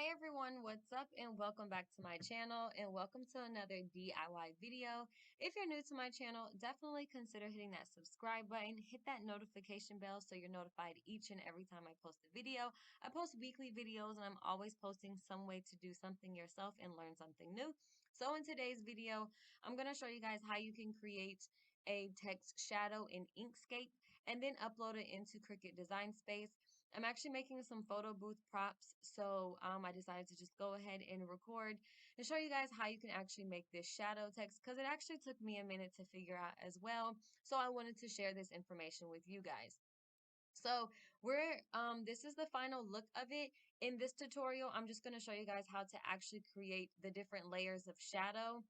Hey everyone, what's up and welcome back to my channel and welcome to another DIY video. If you're new to my channel, definitely consider hitting that subscribe button, hit that notification bell so you're notified each and every time I post a video. I post weekly videos and I'm always posting some way to do something yourself and learn something new. So in today's video, I'm going to show you guys how you can create a text shadow in Inkscape and then upload it into Cricut Design Space. I'm actually making some photo booth props, so I decided to just go ahead and record and show you guys how you can actually make this shadow text because it actually took me a minute to figure out as well. So I wanted to share this information with you guys. So this is the final look of it. In this tutorial, I'm just going to show you guys how to actually create the different layers of shadow.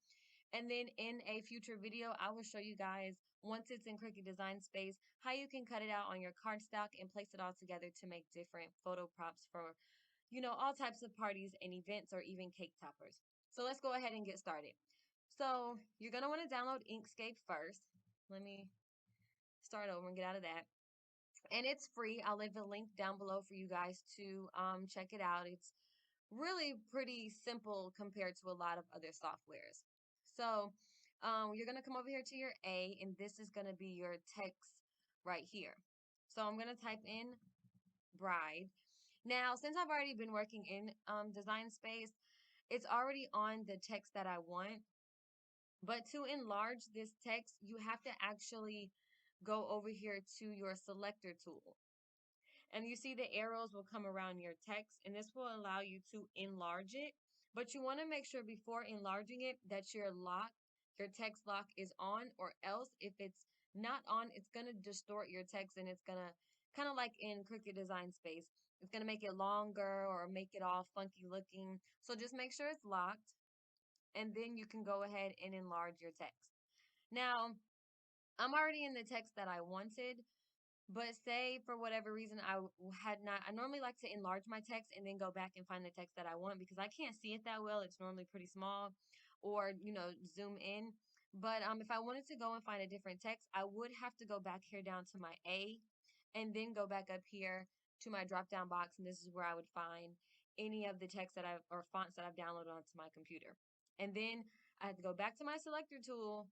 And then in a future video, I will show you guys, once it's in Cricut Design Space, how you can cut it out on your cardstock and place it all together to make different photo props for, all types of parties and events or even cake toppers. So let's go ahead and get started. So you're going to want to download Inkscape first. Let me start over and get out of that. And it's free. I'll leave a link down below for you guys to check it out. It's really pretty simple compared to a lot of other softwares. So you're going to come over here to your A, and this is going to be your text right here. So I'm going to type in bride. Now, since I've already been working in Design Space, it's already on the text that I want. But to enlarge this text, you have to actually go over here to your selector tool. And you see the arrows will come around your text, and this will allow you to enlarge it. But you want to make sure before enlarging it that your text lock is on, or else if it's not on, it's going to distort your text and it's going to kind of like in Cricut Design Space. It's going to make it longer or make it all funky looking. So just make sure it's locked, and then you can go ahead and enlarge your text. Now, I'm already in the text that I wanted, but say for whatever reason I normally like to enlarge my text and then go back and find the text that I want because I can't see it that well. It's normally pretty small, or zoom in. But if I wanted to go and find a different text, I would have to go back here down to my A and then go back up here to my drop down box, and this is where I would find any of the text that or fonts that I've downloaded onto my computer. And then I had to go back to my selector tool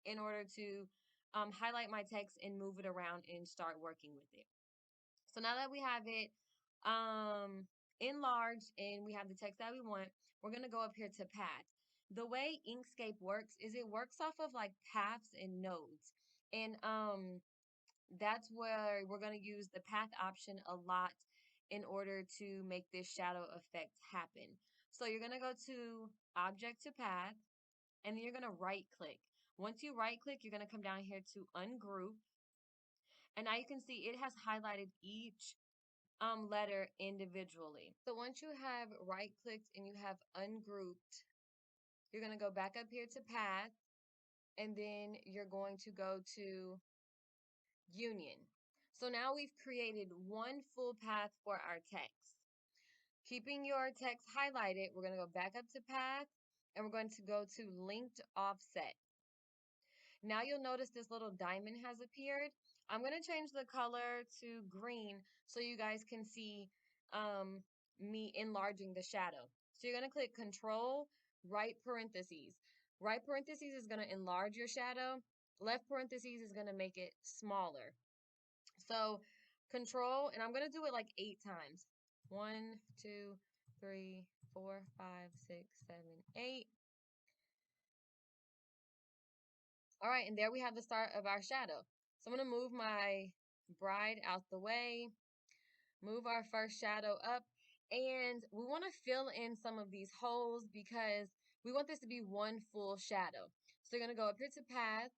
in order to highlight my text and move it around and start working with it. So now that we have it enlarged and we have the text that we want, we're going to go up here to path. The way Inkscape works is it works off of like paths and nodes. And that's where we're going to use the path option a lot in order to make this shadow effect happen. So you're going to go to object to path, and then you're going to right click. Once you right click, you're going to come down here to ungroup. And now you can see it has highlighted each letter individually. So once you have right clicked and you have ungrouped, you're going to go back up here to path, and then you're going to go to union. So now we've created one full path for our text. Keeping your text highlighted, we're going to go back up to path, and we're going to go to linked offset. Now you'll notice this little diamond has appeared. I'm going to change the color to green so you guys can see me enlarging the shadow. So you're going to click Control, right parentheses. Right parentheses is going to enlarge your shadow. Left parentheses is going to make it smaller. So Control, and I'm going to do it like 8 times. 1, 2, 3, 4, 5, 6, 7, 8. All right, and there we have the start of our shadow. So I'm going to move my bride out the way, move our first shadow up, and we want to fill in some of these holes because we want this to be one full shadow. So you're going to go up here to path,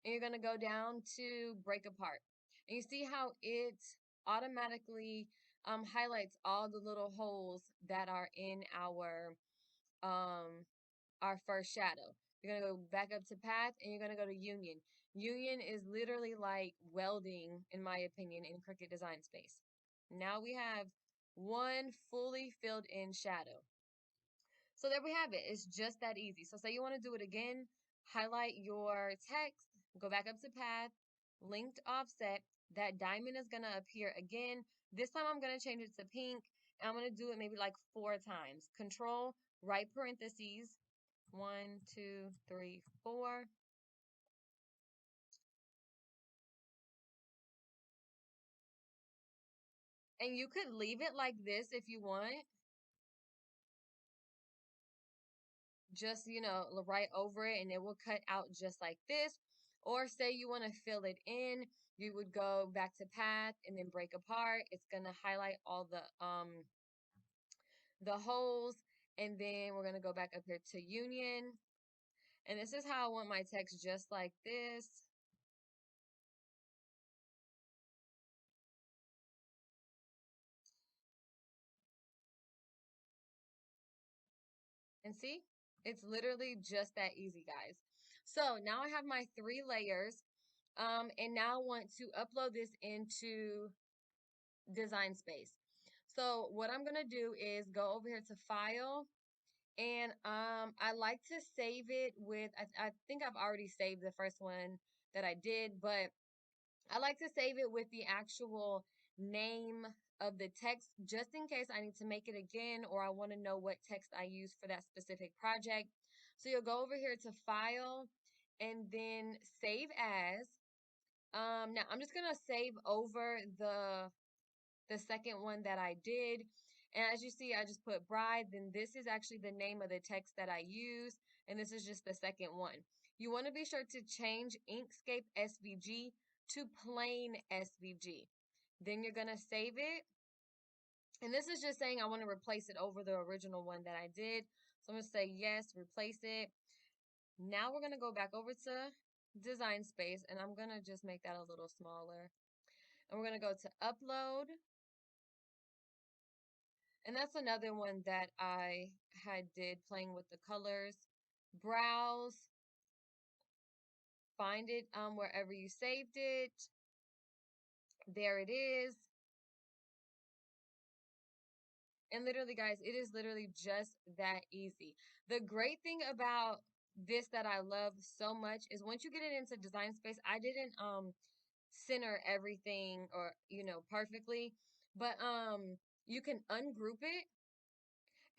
and you're going to go down to break apart. And you see how it automatically highlights all the little holes that are in our first shadow. You're going to go back up to path, and you're going to go to union. Union is literally like welding, in my opinion, in Cricut Design Space. Now we have one fully filled in shadow. So there we have it. It's just that easy. So say you want to do it again, highlight your text, go back up to path, linked offset. That diamond is going to appear again. This time I'm going to change it to pink, I'm going to do it maybe like 4 times. Control, right parentheses, 1, 2, 3, 4. And you could leave it like this if you want. Just, right over it and it will cut out just like this. Or say you want to fill it in, you would go back to path and then break apart. It's going to highlight all the holes, and then we're going to go back up here to union. And this is how I want my text, just like this. And see, it's literally just that easy, guys. So now I have my 3 layers. And now I want to upload this into Design Space. So what I'm gonna do is go over here to File, and I like to save it with, I think I've already saved the first one that I did, but I like to save it with the actual name of the text just in case I need to make it again or I want to know what text I use for that specific project. So you'll go over here to File and then Save As. Now I'm just gonna save over the second one that I did. And as you see, I just put bride. Then this is actually the name of the text that I use. And this is just the second one. You want to be sure to change Inkscape SVG to plain SVG. Then you're going to save it. And this is just saying I want to replace it over the original one that I did. So I'm going to say yes, replace it. Now we're going to go back over to Design Space. And I'm going to just make that a little smaller. And we're going to go to Upload. And that's another one that I had did, playing with the colors. Browse, find it wherever you saved it. There it is. And literally, guys, it is literally just that easy. The great thing about this that I love so much is once you get it into Design Space, I didn't center everything or perfectly, but you can ungroup it,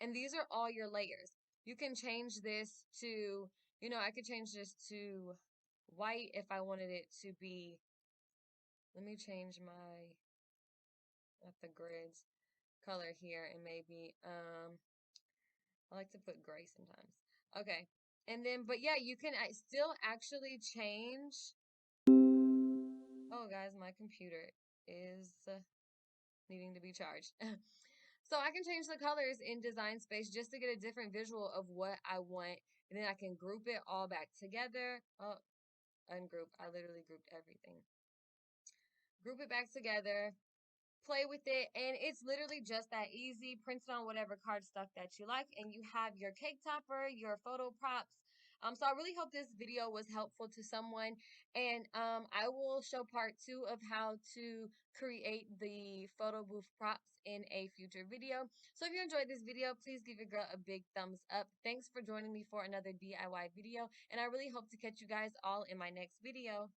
and these are all your layers. You can change this to, I could change this to white if I wanted it to be. Let me change my, not the grids, color here, and maybe, I like to put gray sometimes. Okay. And then, but yeah, you can still actually change. Oh, guys, my computer is needing to be charged. So I can change the colors in Design Space just to get a different visual of what I want. And then I can group it all back together. Oh, ungroup. I literally grouped everything. Group it back together. Play with it, and it's literally just that easy. Print it on whatever cardstock that you like, and you have your cake topper, your photo props. So I really hope this video was helpful to someone, and I will show part 2 of how to create the photo booth props in a future video. So if you enjoyed this video, please give your girl a big thumbs up. Thanks for joining me for another DIY video, and I really hope to catch you guys all in my next video.